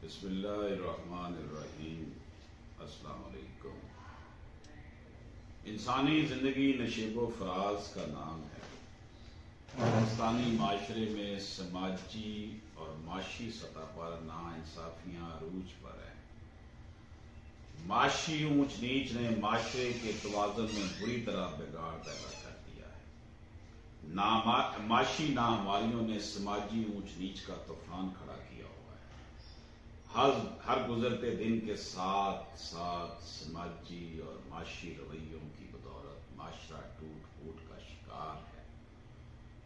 بسم اللہ الرحمن الرحیم۔ السلام علیکم۔ انسانی زندگی نشیب و فراز کا نام ہے۔ پاکستانی معاشرے میں سماجی اور معاشی سطح پر ناانصافیاں عروج پر ہیں۔ معاشی اونچ نیچ نے معاشرے کے توازن میں بری طرح بگاڑ پیدا کر دیا ہے۔ معاشی ناہمواریوں نے سماجی اونچ نیچ کا طوفان کھڑا کیا ہوا ہے۔ ہر گزرتے دن کے ساتھ ساتھ سماجی اور معاشی رویوں کی بدولت معاشرہ ٹوٹ پھوٹ کا شکار ہے۔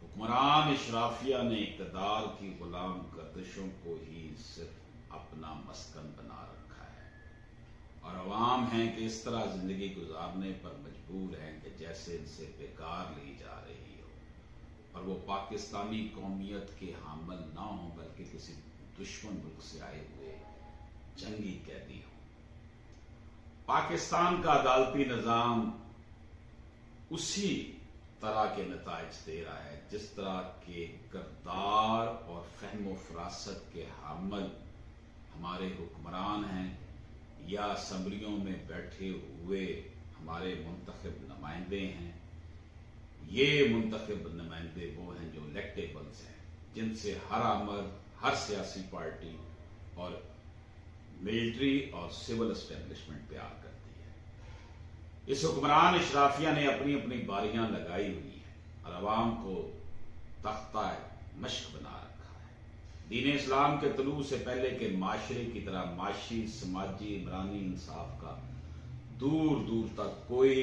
حکمران اشرافیہ نے اقتدار کی غلام گردشوں کو ہی صرف اپنا مسکن بنا رکھا ہے، اور عوام ہیں کہ اس طرح زندگی گزارنے پر مجبور ہیں کہ جیسے ان سے بیکار لی جا رہی ہو، اور وہ پاکستانی قومیت کے حامل نہ ہوں بلکہ کسی دشمن ملک سے آئے ہوئے جنگی قیدی ہوں۔ پاکستان کا عدالتی نظام اسی طرح کے نتائج دے رہا ہے جس طرح کے کردار اور فہم و فراست کے حامل ہمارے حکمران ہیں یا اسمبلیوں میں بیٹھے ہوئے ہمارے منتخب نمائندے ہیں۔ یہ منتخب نمائندے وہ ہیں جو الیکٹیبلز ہیں، جن سے ہر عمل، ہر سیاسی پارٹی اور ملٹری اور سول اسٹیبلشمنٹ پیار کرتی ہے۔ اس حکمران اشرافیہ نے اپنی اپنی باریاں لگائی ہوئی ہیں اور عوام کو تختہ مشق بنا رکھا ہے۔ دین اسلام کے طلوع سے پہلے کے معاشرے کی طرح معاشی، سماجی، عمرانی انصاف کا دور دور تک کوئی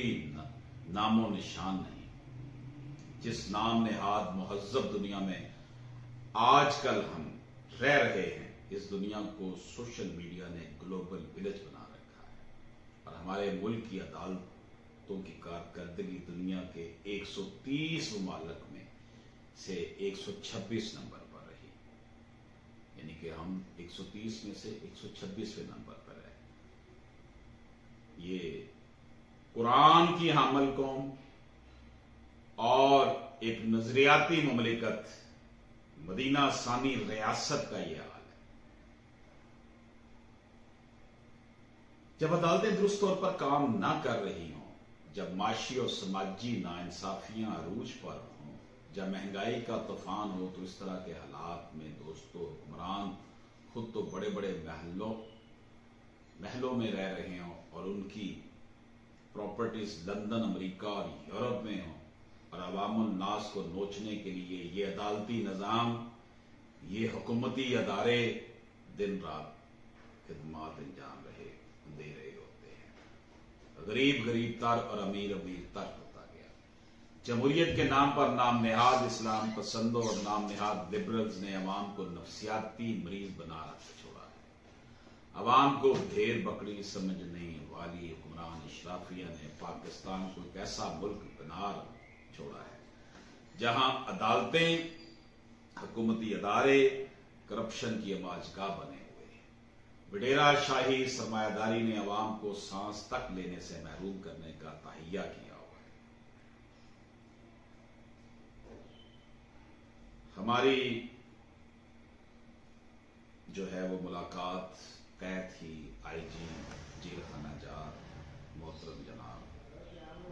نام و نشان نہیں۔ جس نام نہاد مہذب دنیا میں آج کل ہم رہ رہے ہیں، اس دنیا کو سوشل میڈیا نے گلوبل ولیج بنا رکھا ہے، اور ہمارے ملک کی عدالتوں کی کارکردگی دنیا کے 130 ممالک میں سے 126 نمبر پر رہی، یعنی کہ ہم 130 میں سے 126ویں نمبر پر رہے۔ یہ قرآن کی حامل قوم اور ایک نظریاتی مملکت مدینہ ثانی ریاست کا یہ حال ہے۔ جب عدالتیں درست طور پر کام نہ کر رہی ہوں، جب معاشی اور سماجی ناانصافیاں عروج پر ہوں، جب مہنگائی کا طوفان ہو، تو اس طرح کے حالات میں دوستو حکمران خود تو بڑے بڑے محلوں میں رہ رہے ہوں اور ان کی پراپرٹیز لندن، امریکہ اور یورپ میں ہوں، اور عوام الناس کو نوچنے کے لیے یہ عدالتی نظام، یہ حکومتی ادارے دن رات خدمات انجام دے رہے ہوتے ہیں۔ غریب غریب تر اور امیر امیر تر ہوتا گیا۔ جمہوریت کے نام پر نام نہاد اسلام پسندوں اور نام نہاد لبرلز نے عوام کو نفسیاتی مریض بنا رکھ چھوڑا ہے۔ عوام کو بھیڑ بکری سمجھنے والی حکمران اشرافیہ نے پاکستان کو ایک ایسا ملک بنا چھوڑا ہے جہاں عدالتیں، حکومتی ادارے کرپشن کی اماجگاہ بنے ہوئے ہیں۔ وڈیرا شاہی سرمایہ داری نے عوام کو سانس تک لینے سے محروم کرنے کا تہیہ کیا ہوا ہے۔ ہماری جو ہے وہ ملاقات قید تھی آئی جی جیل خانہ جات محترم جناب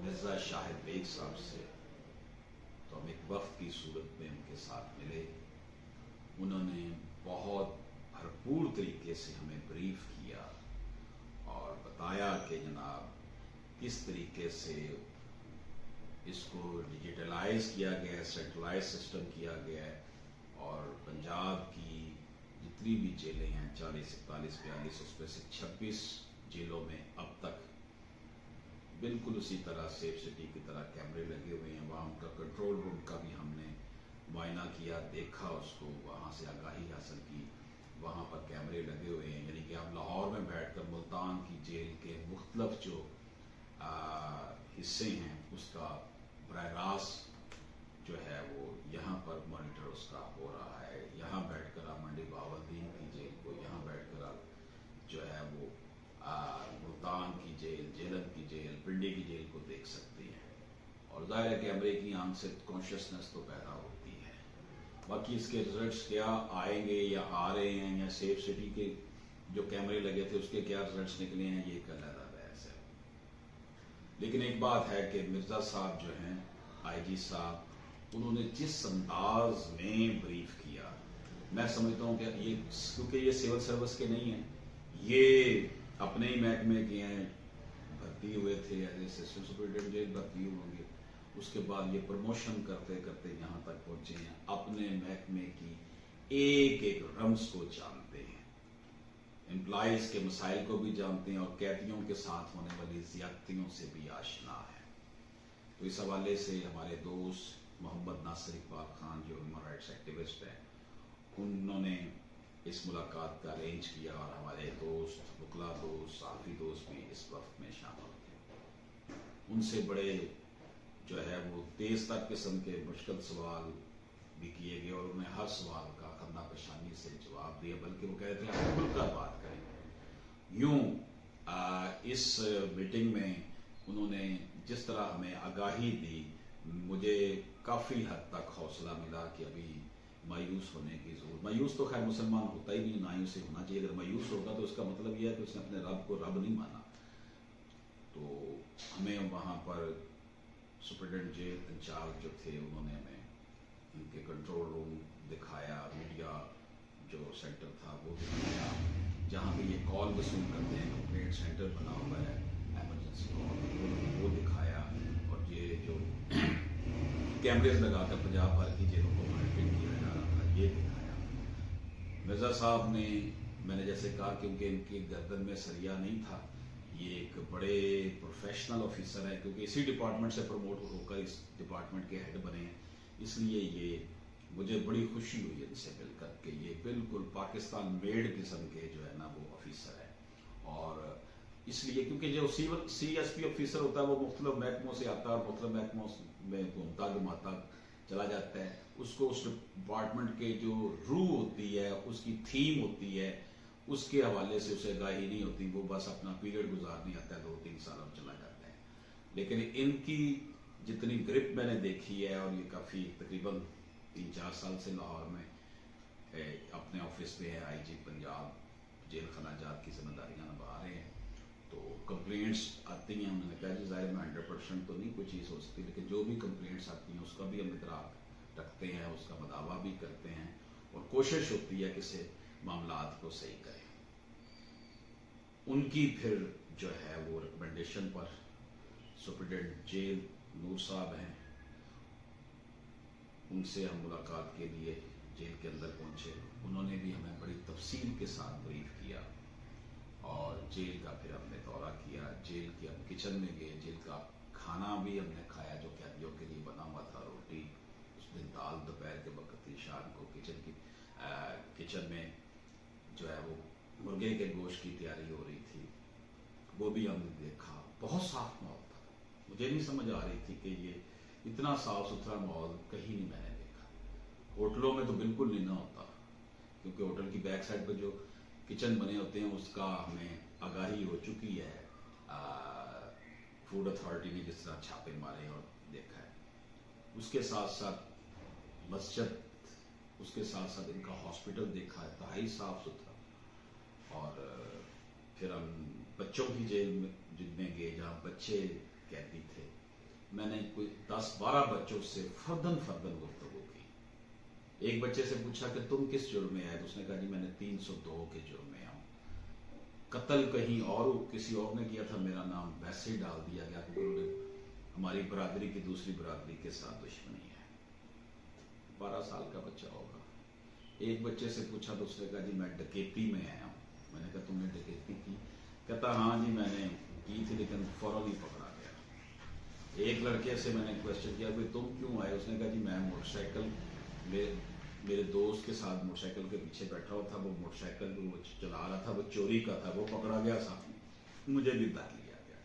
مرزا شاہد بیگ صاحب سے، تو ہم ایک وفد کی صورت میں ان کے ساتھ ملے۔ انہوں نے بہت بھرپور طریقے سے ہمیں بریف کیا اور بتایا کہ جناب کس طریقے سے اس کو ڈیجیٹلائز کیا گیا ہے، سینٹرلائز سسٹم کیا گیا ہے، اور پنجاب کی جتنی بھی جیلیں ہیں 40، 41، 42، اس میں سے 26 جیلوں میں اب تک بالکل اسی طرح سیف سٹی کی طرح کیمرے لگے ہوئے ہیں۔ وہاں کا کنٹرول روم کا بھی ہم نے معائنہ کیا، دیکھا اس کو، وہاں سے آگاہی حاصل کی، وہاں پر کیمرے لگے ہوئے ہیں۔ یعنی کہ آپ لاہور میں بیٹھ کر ملتان کی جیل کے مختلف جو حصے ہیں اس کا براہ راست جو ہے وہ یہاں پر مانیٹر اس کا ہو رہا ہے۔ یہاں بیٹھ کر آپ منڈی بہاولدین کی جیل کو، یہاں بیٹھ کر آپ جو ہے وہ ملتان کی جیل، جیلم کی جیل، پنڈی کی جیل کو دیکھ سکتے ہیں، اور ظاہر ہے کہ امریکی آنکھ سے کانشیسنس تو پیدا ہوتی ہے۔ باقی اس کے رزلٹس کیا آئیں گے یا آ رہے ہیں، یا سیف سٹی کے जो कैमरे लगे थे उसके क्या रिजल्ट्स निकले हैं ये एक अलग बहस है। लेकिन एक बात है कि मिर्जा साहब जो हैं आईजी साहब, उन्होंने जिस अंदाज में ब्रीफ किया, मैं समझता हूँ कि ये क्योंकि ये सिविल सर्विस के नहीं हैं, ये अपने ही महकमे के हैं, भर्ती हुए थे एज असिस्टेंट सुपरिटेंडेंट जेल भर्ती होंगे, उसके बाद ये प्रमोशन करते करते यहाँ तक पहुंचे हैं, अपने महकमे की एक एक रम्स को जानते हैं, एम्प्लॉइज के मसाइल को भी जानते हैं और कैदियों के साथ होने वाली ज्यादतियों से भी आशना है। तो इस हवाले से हमारे दोस्त मोहम्मद नासिर इकबाल खान जो ह्यूमन राइट्स एक्टिविस्ट हैं, उन्होंने इस मुलाकात का अरेंज किया और हमारे दोस्त बुकला दोस्त साफी दोस्त भी इस वक्त में शामिल थे। उनसे बड़े जो है वो तेज तर किस्म के मुश्किल सवाल भी किए गए और उन्हें हर सवाल का खन्ना पेशानी से जवाब दिया, बल्कि वो कह रहे थे आप खुलकर बात करें। यूं इस मीटिंग में उन्होंने जिस तरह हमें आगाही दी, मुझे काफ़ी हद तक हौसला मिला कि अभी मायूस होने की जरूरत, मायूस तो खैर मुसलमान होता ही नहीं, ना ही उसे होना चाहिए। अगर मायूस होगा तो उसका मतलब यह है कि उसने अपने रब को रब नहीं माना। तो हमें वहाँ पर सुपरिटेंडेंट जेल इंचार्ज जो थे उन्होंने हमें उनके कंट्रोल रूम दिखाया, मीडिया जो सेंटर था वो दिखाया, जहाँ पे ये कॉल वसूल करते हैं, कंप्लेंट सेंटर बना हुआ है, एमरजेंसी कॉल, वो दिखाया। और ये जो कैमरेज लगाकर पंजाब भर की जेलों को मॉनिटरिंग किया जा रहा था, ये दिखाया। मिर्जा साहब ने, मैंने जैसे कहा, क्योंकि इनकी गर्दन में सरिया नहीं था, ये एक बड़े प्रोफेशनल ऑफिसर है, क्योंकि इसी डिपार्टमेंट से प्रमोट होकर इस डिपार्टमेंट के हेड बने हैं, इसलिए ये मुझे बड़ी खुशी हुई इनसे मिलकर कि ये बिल्कुल पाकिस्तान मेड किस्म के जो है ना वो ऑफिसर है। और इसलिए क्योंकि जो CSP ऑफिसर होता है वो मुख्तलिफ महकमों से आता है और मुख्तलिफ महकमों में घूमता घुमाता चला जाता है, उसको उस डिपार्टमेंट के जो रूह होती है, उसकी थीम होती है, उसके हवाले से उसे आगाही नहीं होती, वो बस अपना पीरियड गुजारने आता है 2-3 साल और चला जाता है। लेकिन इनकी जितनी ग्रिप मैंने देखी है, और ये काफ़ी तकरीबन 3-4 साल से लाहौर में अपने ऑफिस में है, IG पंजाब जेल खनाजात की जिम्मेदारियां निभा रहे हैं। तो कंप्लेंट्स आती हैं, उन्होंने कहा जी ज़ाहिर में 100% तो नहीं कोई चीज़ हो सकती, लेकिन जो भी कंप्लेंट्स आती हैं उसका भी हम इतराक रखते हैं, उसका मदावा भी करते हैं और कोशिश होती है कि से मामलात को सही करें। उनकी फिर जो है वो रिकमेंडेशन पर सुपरिटेंडेंट जेल नूर साहब हैं, उनसे हम मुलाकात के लिए जेल के अंदर पहुंचे। उन्होंने भी हमें बड़ी तफसील के साथ ब्रीफ किया और जेल का फिर हमने दौरा किया। जेल के हम किचन में गए, जेल का खाना भी हमने खाया जो कैदियों के लिए बना हुआ था, रोटी, उस दिन दाल दोपहर के वक्त थी, शाम को किचन में जो है वो मुर्गे के गोश्त की तैयारी हो रही थी, वो भी हमने देखा। बहुत साफ माहौल था, मुझे नहीं समझ आ रही थी कि ये इतना साफ सुथरा माहौल कहीं नहीं मैंने देखा। होटलों में तो बिल्कुल नहीं ना होता, क्योंकि होटल की बैक साइड पर जो किचन बने होते हैं उसका हमें आगाही हो चुकी है, फूड अथॉरिटी ने जिस तरह छापे मारे और देखा है। उसके साथ साथ मस्जिद, उसके साथ साथ इनका हॉस्पिटल देखा है, इंतहाई साफ सुथरा। और फिर हम बच्चों की जेल में गए जहाँ बच्चे कैदी थे। मैंने कोई 10-12 बच्चों से फर्दन गुफ्तगू की। एक बच्चे से पूछा कि तुम किस जुर्म में आए, तो उसने कहा जी मैंने 302 के जुर्म में आऊँ। कत्ल कहीं और किसी और ने किया था, मेरा नाम वैसे ही डाल दिया गया क्योंकि उन्होंने हमारी बरादरी की दूसरी बरादरी के साथ दुश्मनी है। 12 साल का बच्चा होगा। एक बच्चे से पूछा तो उसने कहा जी मैं डकैती में आया हूँ। मैंने कहा तुमने डकैती की? कहता हाँ जी मैंने की थी, लेकिन फौरन ही पकड़ा गया। एक लड़के से मैंने क्वेश्चन किया भाई तुम क्यों आए? उसने कहा जी मैं मोटरसाइकिल मेरे दोस्त के साथ मोटरसाइकिल के पीछे बैठा हुआ था, वो मोटरसाइकिल वो चला रहा था, वो चोरी का था, वो पकड़ा गया, साथ मुझे भी बैठ लिया गया।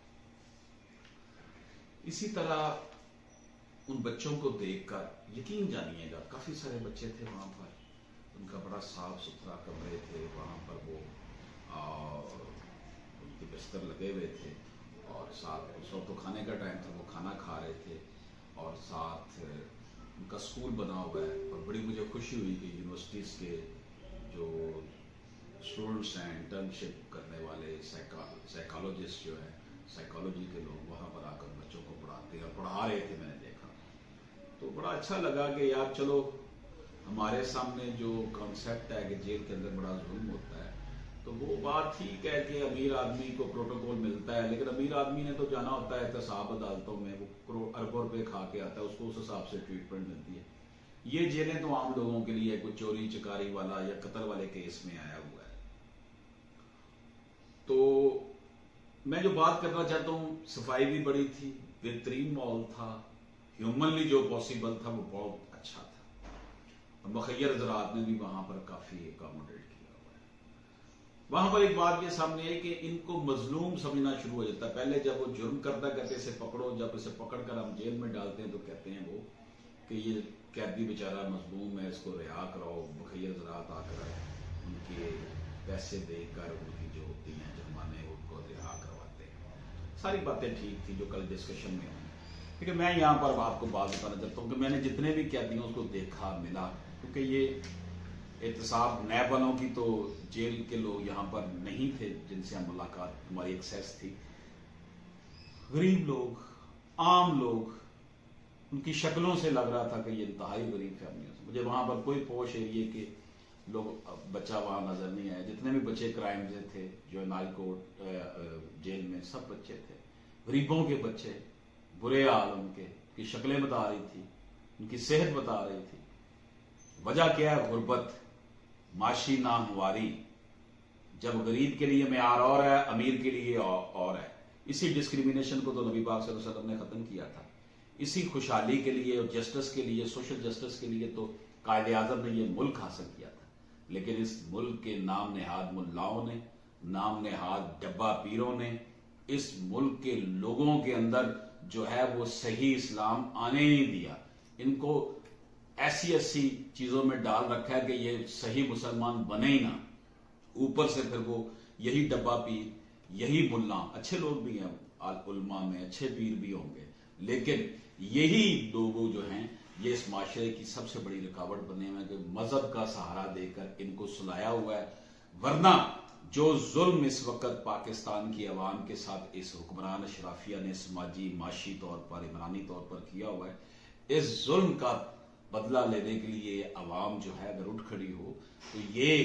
इसी तरह उन बच्चों को देखकर यकीन जानिएगा, काफी सारे बच्चे थे वहां पर, उनका बड़ा साफ सुथरा कमरे थे, वहां पर वो उनके बिस्तर लगे हुए थे और साथ उस वक्त तो खाने का टाइम था, वो खाना खा रहे थे और साथ उनका स्कूल बना हुआ है। और बड़ी मुझे खुशी हुई कि यूनिवर्सिटीज़ के जो स्टूडेंट्स हैं, इंटर्नशिप करने वाले साइकोलॉजिस्ट जो है, साइकोलॉजी के लोग वहाँ पर आकर बच्चों को पढ़ाते हैं और पढ़ा रहे थे, मैंने देखा। तो बड़ा अच्छा लगा कि यार चलो हमारे सामने जो कॉन्सेप्ट है कि जेल के अंदर बड़ा जुल्म होता है, तो वो बात ठीक है कि अमीर आदमी को प्रोटोकॉल मिलता है, लेकिन अमीर आदमी ने तो जाना होता है एहतसाब अदालतों में, वो अरबों रुपए खा के आता है, उसको उस हिसाब से ट्रीटमेंट मिलती है। ये जेलें तो आम लोगों के लिए कोई चोरी चकारी वाला या कत्ल वाले केस में आया हुआ है। तो मैं जो बात करना चाहता हूँ, सफाई भी बड़ी थी, बेहतरीन माहौल था, ह्यूमनली जो पॉसिबल था वो बहुत अच्छा था। मुखैर ज़रात ने भी वहां पर काफी एकोमोडेट किया हुआ है। वहां पर एक बात ये सामने है कि इनको मजलूम समझना शुरू हो जाता है। पहले जब वो जुर्म करता कहते इसे पकड़ो, जब इसे पकड़कर हम जेल में डालते हैं तो कहते हैं वो कि ये कैदी बेचारा मजलूम है, इसको रिहा कराओ। मुखैर ज़रात आकर उनके पैसे देकर उनकी जो होती हैं जुर्माने उनको रिहा करवाते हैं। सारी बातें ठीक थी जो कल डिस्कशन में हुई, लेकिन मैं यहाँ पर आपको बात बताना चाहता हूँ कि मैंने जितने भी कैदियों को देखा मिला, क्योंकि ये एहतसाब नैब वालों की तो जेल के लोग यहाँ पर नहीं थे जिनसे हम मुलाकात हमारी एक्सेस थी। गरीब लोग, आम लोग, उनकी शक्लों से लग रहा था कि ये इंतहाई गरीब फैमिलियों से। मुझे वहां पर कोई पॉश एरिए के लोग बच्चा वहां नजर नहीं आया। जितने भी बच्चे क्राइम से थे जो नालकोट जेल में, सब बच्चे थे गरीबों के बच्चे, बुरे हाल उनके, की शक्लें बता रही थी, उनकी सेहत बता रही थी। वजह क्या है? गुर्बत, माशी नामवारी। जब गरीब के लिए मेयार और है, अमीर के लिए और है। इसी डिस्क्रिमिनेशन को तो नबी पाक सल्लल्लाहु अलैहि वसल्लम ने खत्म किया था। इसी खुशहाली के लिए और जस्टिस के लिए, सोशल जस्टिस के लिए तो कायदे आजम ने यह मुल्क हासिल किया था। लेकिन इस मुल्क के नाम नेहाद मुल्लाओं ने, नाम नेहाद डब्बा पीरों ने इस मुल्क के लोगों के अंदर जो है वो सही इस्लाम आने नहीं दिया। इनको ऐसी ऐसी चीजों में डाल रखा है कि ये सही मुसलमान बने ही ना। ऊपर से फिर वो यही डब्बा पीर, यही मुल्ला, अच्छे लोग भी हैं उलमा में, अच्छे पीर भी होंगे, लेकिन यही लोग जो हैं ये इस माशरे की सबसे बड़ी रुकावट बने हुए हैं कि मजहब का सहारा देकर इनको सुलाया हुआ है। वरना जो जुल्म इस वक्त पाकिस्तान की अवाम के साथ इस हुक्मरान अशराफिया ने समाजी, माशी तौर पर, इमरानी तौर पर किया हुआ है, इस जुल्म का बदला लेने के लिए अवाम जो है अगर उठ खड़ी हो तो ये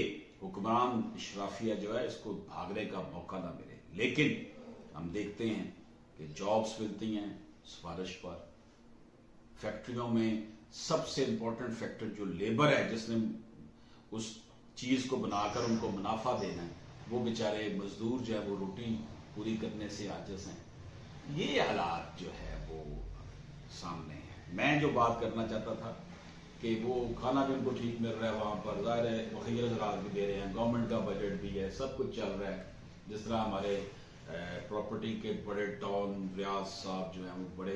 हुक्मरान अशराफिया जो है इसको भागने का मौका ना मिले। लेकिन हम देखते हैं कि जॉब्स मिलती हैं सिफारिश पर। फैक्ट्रियों में सबसे इंपॉर्टेंट फैक्टर जो लेबर है, जिसने उस चीज को बनाकर उनको मुनाफा देना है, वो बेचारे मजदूर जो है वो रोटी पूरी करने से आजिज हैं। ये हालात जो है वो सामने है। मैं जो बात करना चाहता था कि वो खाना भी उनको ठीक मिल रहा है वहां पर, जाहिर है मुखैर ज़रात भी दे रहे हैं, गवर्नमेंट का बजट भी है, सब कुछ चल रहा है। जिस तरह हमारे प्रॉपर्टी के बड़े टॉन रियाज साहब जो हैं वो बड़े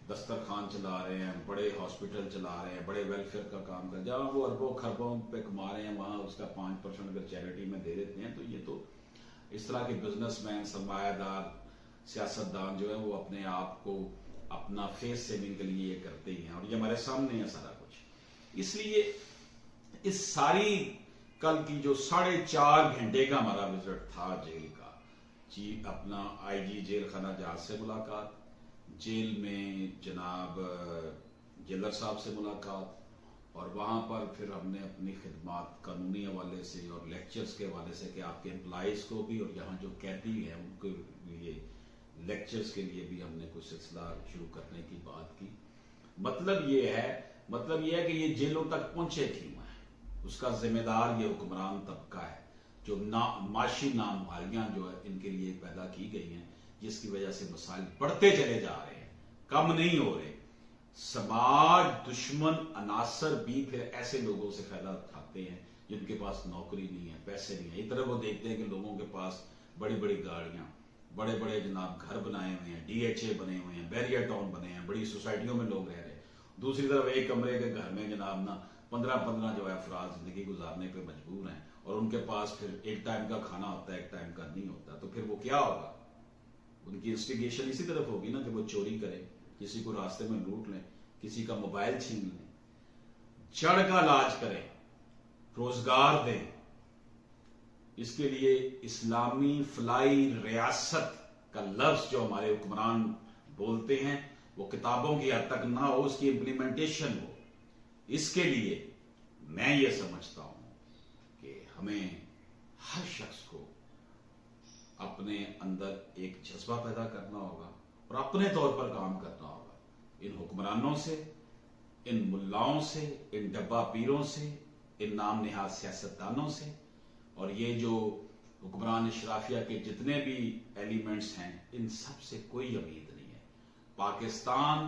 दस्तरखान चला रहे हैं, बड़े हॉस्पिटल चला रहे हैं, बड़े वेलफेयर का काम कर रहे हैं। जहाँ वो अरबों खरबों पे कमा रहे हैं वहां उसका 5% अगर चैरिटी में दे देते हैं तो ये तो इस तरह के बिजनेसमैन, सरमायादार, सियासतदान जो है वो अपने आप को अपना फेस सेविंग के लिए ये करते ही हैं, और ये हमारे सामने है सारा कुछ। इसलिए इस सारी कल की जो 4.5 घंटे का हमारा विजिट था जेल का, अपना आईजी जेल खाना जहाज से मुलाकात, जेल में जनाब जेलर साहब से मुलाकात, और वहां पर फिर हमने अपनी खिदमात कानूनी हवाले से और लेक्चर्स के हवाले से कि आपके एम्प्लॉइज को भी और यहाँ जो कैदी हैं उनके लिए लेक्चर्स के लिए भी हमने कुछ सिलसिला शुरू करने की बात की। मतलब ये है कि ये जेलों तक पहुंचे क्यों है, उसका जिम्मेदार ये हुक्मरान तबका है जो माशी नामवारियां जो है इनके लिए पैदा की गई हैं, जिसकी वजह से मसाइल बढ़ते चले जा रहे हैं, कम नहीं हो रहे। समाज दुश्मन अनासर भी फिर ऐसे लोगों से फायदा उठाते हैं जिनके पास नौकरी नहीं है, पैसे नहीं है। इधर वो देखते हैं कि लोगों के पास बड़ी बड़ी गाड़ियां, बड़े बड़े जनाब घर बनाए हुए हैं, DHA बने हुए हैं, बैरियर टाउन बने हैं, बड़ी सोसाइटियों में लोग रह रहे हैं। दूसरी तरफ एक कमरे के घर में जनाब ना 15-15 जो है अफराद जिंदगी गुजारने पे मजबूर हैं, और उनके पास फिर एक टाइम का खाना होता है, एक टाइम का नहीं होता। तो फिर वो क्या होगा? उनकी इंस्टिगेशन इसी तरफ होगी ना कि वो चोरी करें, किसी को रास्ते में लूट लें, किसी का मोबाइल छीन लें, जड़ का इलाज करें, रोजगार दें, اس کے لیے اسلامی فلاحی ریاست کا لفظ جو ہمارے حکمران بولتے ہیں وہ کتابوں کی حد تک نہ ہو، اس کی امپلیمنٹیشن ہو۔ اس کے لیے میں یہ سمجھتا ہوں کہ ہمیں ہر شخص کو اپنے اندر ایک جذبہ پیدا کرنا ہوگا اور اپنے طور پر کام کرنا ہوگا، ان حکمرانوں سے، ان ملاؤں سے، ان ڈبہ پیروں سے، ان نام نہاد سیاستدانوں سے، اور یہ جو حکمران اشرافیہ کے جتنے بھی ایلیمنٹس ہیں ان سب سے کوئی امید نہیں ہے۔ پاکستان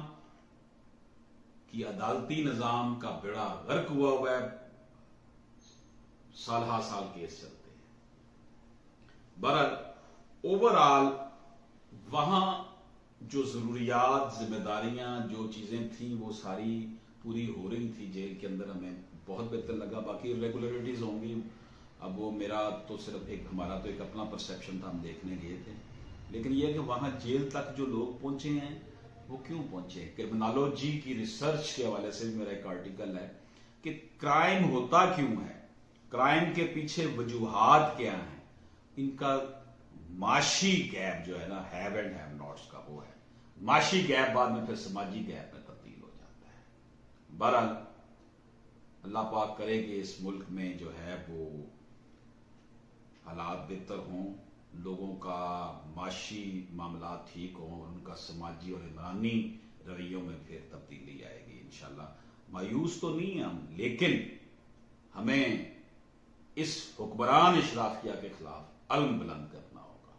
کی عدالتی نظام کا بیڑا غرق ہوا ہوا ہے، سال ہا سال کیس چلتے ہیں۔ بہرحال اوورآل وہاں جو ضروریات، ذمہ داریاں، جو چیزیں تھیں وہ ساری پوری ہو رہی تھی جیل کے اندر، ہمیں بہت بہتر لگا۔ باقی ریگولیرٹیز ہوں گی، اب وہ میرا تو صرف ہمارا تو ایک اپنا پرسیپشن تھا، ہم دیکھنے گئے تھے، لیکن یہ کہ وہاں جیل تک جو لوگ پہنچے ہیں وہ کیوں پہنچے؟ کرمنالوجی کی ریسرچ کے حوالے سے بھی میرا ایک آرٹیکل ہے کہ کرائم ہوتا کیوں ہے، کرائم کے پیچھے وجوہات کیا ہیں، ان کا معاشی گیپ جو ہے نا، ہیو اینڈ ہیو ناٹس کا، وہ ہے معاشی گیپ، بعد میں پھر سماجی گیپ میں تبدیل ہو جاتا ہے۔ بہرحال اللہ پاک کرے کہ اس ملک میں جو ہے وہ حالات بہتر ہوں، لوگوں کا معاشی معاملات ٹھیک ہوں، ان کا سماجی اور عمرانی رویوں میں پھر تبدیلی آئے گی انشاءاللہ۔ مایوس تو نہیں ہیں ہم، لیکن ہمیں اس حکمران اشرافیہ کے خلاف علم بلند کرنا ہوگا۔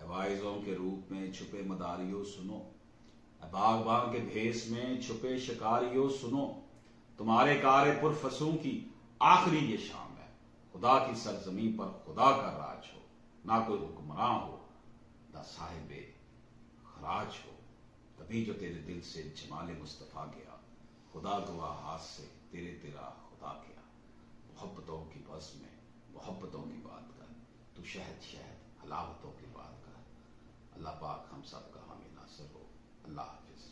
عوائزوں کے روپ میں چھپے مداریوں سنو، باغباں کے بھیس میں چھپے شکاریوں سنو، تمہارے کار پرفسوں کی آخری یہ شام ہے، خدا کی سرزمین پر خدا کا راج ہو، نہ کوئی حکمراں ہو نہ صاحب خراج ہو، تبھی جو تیرے دل سے جمال مصطفیٰ گیا، خدا گواہ ہاتھ سے تیرا خدا کیا۔ محبتوں کی بس میں محبتوں کی بات کر، تو شہد حلاوتوں کی بات کر۔ اللہ پاک ہم سب کا حامی ناصر ہو۔ اللہ حافظ۔